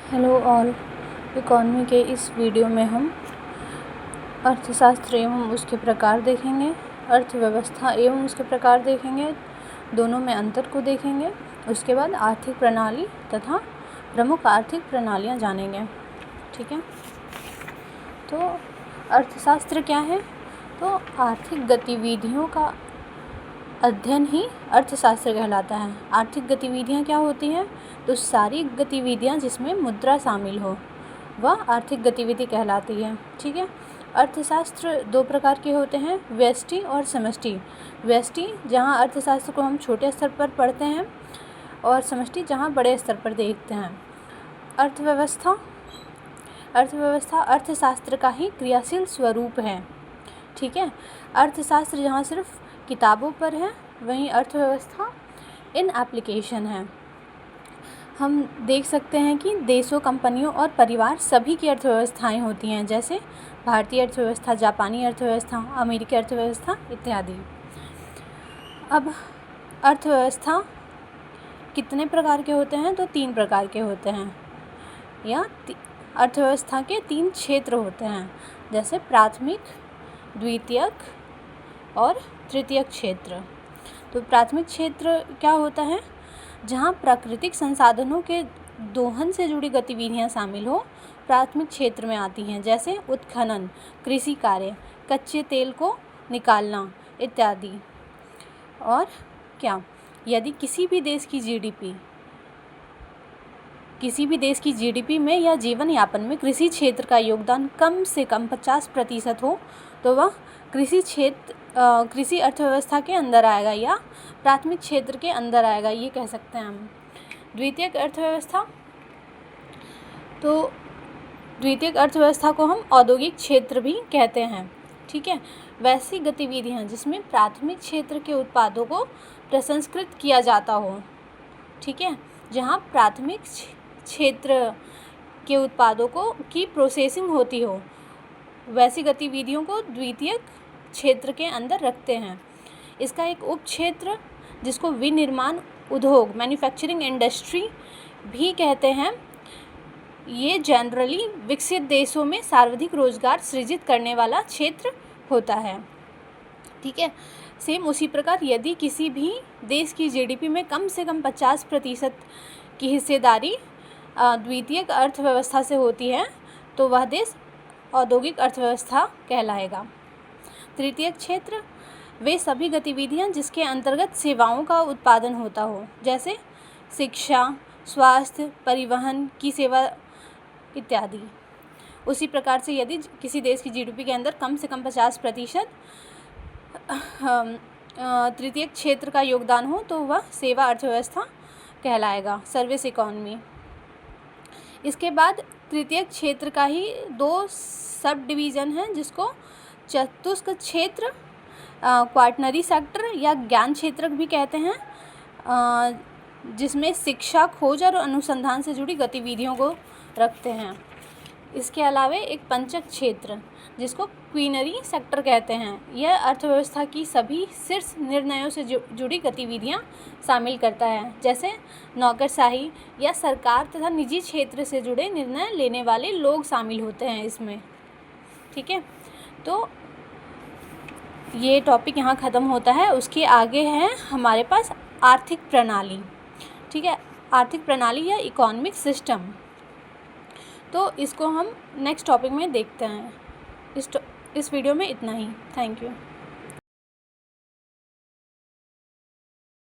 Hello all. Economy के इस video में हम अर्थशास्त्र एवं उसके प्रकार देखेंगे, अर्थव्यवस्था एवं उसके प्रकार देखेंगे, दोनों में अंतर को देखेंगे। उसके बाद आर्थिक प्रणाली तथा प्रमुख आर्थिक प्रणालियाँ जानेंगे। ठीक है, तो अर्थशास्त्र क्या है? तो आर्थिक गतिविधियों का अध्ययन ही अर्थशास्त्र कहलाता है। आर्थिक गतिविधियाँ क्या होती हैं? तो सारी गतिविधियाँ जिसमें मुद्रा शामिल हो वह आर्थिक गतिविधि कहलाती है। ठीक है, अर्थशास्त्र दो प्रकार के होते हैं, व्यष्टि और समष्टि। व्यष्टि जहाँ अर्थशास्त्र को हम छोटे स्तर पर पढ़ते हैं और समष्टि जहाँ बड़े स्तर पर देखते हैं। अर्थव्यवस्था अर्थशास्त्र का ही क्रियाशील स्वरूप है। ठीक है, अर्थशास्त्र जहाँ सिर्फ किताबों पर है, वहीं अर्थव्यवस्था इन एप्लीकेशन है। हम देख सकते हैं कि देशों, कंपनियों और परिवार सभी की अर्थव्यवस्थाएं होती हैं, जैसे भारतीय अर्थव्यवस्था, जापानी अर्थव्यवस्था, अमेरिकी अर्थव्यवस्था इत्यादि। अब अर्थव्यवस्था कितने प्रकार के होते हैं? तो 3 प्रकार के होते हैं, या अर्थव्यवस्था के 3 क्षेत्र होते हैं, जैसे प्राथमिक, द्वितीयक और तृतीयक क्षेत्र। तो प्राथमिक क्षेत्र क्या होता है? जहाँ प्राकृतिक संसाधनों के दोहन से जुड़ी गतिविधियाँ शामिल हो, प्राथमिक क्षेत्र में आती हैं, जैसे उत्खनन, कृषि कार्य, कच्चे तेल को निकालना इत्यादि। और क्या, यदि किसी भी देश की जीडीपी में या जीवन यापन में कृषि क्षेत्र का योगदान कम से कम 50% हो, तो वह कृषि अर्थव्यवस्था के अंदर आएगा या प्राथमिक क्षेत्र के अंदर आएगा, ये कह सकते हैं हम। द्वितीयक अर्थव्यवस्था, तो द्वितीयक अर्थव्यवस्था को हम औद्योगिक क्षेत्र भी कहते हैं। ठीक है, वैसी गतिविधियाँ जिसमें प्राथमिक क्षेत्र के उत्पादों को प्रसंस्कृत किया जाता हो। ठीक है, जहाँ प्राथमिक क्षेत्र के उत्पादों की प्रोसेसिंग होती हो, वैसी गतिविधियों को द्वितीयक क्षेत्र के अंदर रखते हैं। इसका एक उप क्षेत्र जिसको विनिर्माण उद्योग, मैन्युफैक्चरिंग इंडस्ट्री भी कहते हैं, ये जनरली विकसित देशों में सर्वाधिक रोजगार सृजित करने वाला क्षेत्र होता है। ठीक है, सेम उसी प्रकार यदि किसी भी देश की जीडीपी में कम से कम 50% की हिस्सेदारी द्वितीयक अर्थव्यवस्था से होती है, तो वह देश औद्योगिक अर्थव्यवस्था कहलाएगा। तृतीयक क्षेत्र वे सभी गतिविधियां जिसके अंतर्गत सेवाओं का उत्पादन होता हो, जैसे शिक्षा, स्वास्थ्य, परिवहन की सेवा इत्यादि। उसी प्रकार से यदि किसी देश की जीडीपी के अंदर कम से कम 50% तृतीयक क्षेत्र का योगदान हो, तो वह सेवा अर्थव्यवस्था कहलाएगा, सर्विस इकॉनमी। इसके बाद तृतीयक क्षेत्र का ही 2 सब डिवीज़न हैं, जिसको चतुष्क क्षेत्र, क्वाटरनरी सेक्टर या ज्ञान क्षेत्र भी कहते हैं, जिसमें शिक्षा, खोज और अनुसंधान से जुड़ी गतिविधियों को रखते हैं। इसके अलावा एक पंचक क्षेत्र जिसको क्वीनरी सेक्टर कहते हैं, यह अर्थव्यवस्था की सभी शीर्ष निर्णयों से जुड़ी गतिविधियां शामिल करता है, जैसे नौकरशाही या सरकार तथा निजी क्षेत्र से जुड़े निर्णय लेने वाले लोग शामिल होते हैं इसमें। ठीक है, तो ये टॉपिक यहाँ ख़त्म होता है। उसके आगे है हमारे पास आर्थिक प्रणाली। ठीक है, आर्थिक प्रणाली या इकोनॉमिक सिस्टम, तो इसको हम नेक्स्ट टॉपिक में देखते हैं। इस वीडियो में इतना ही। Thank you.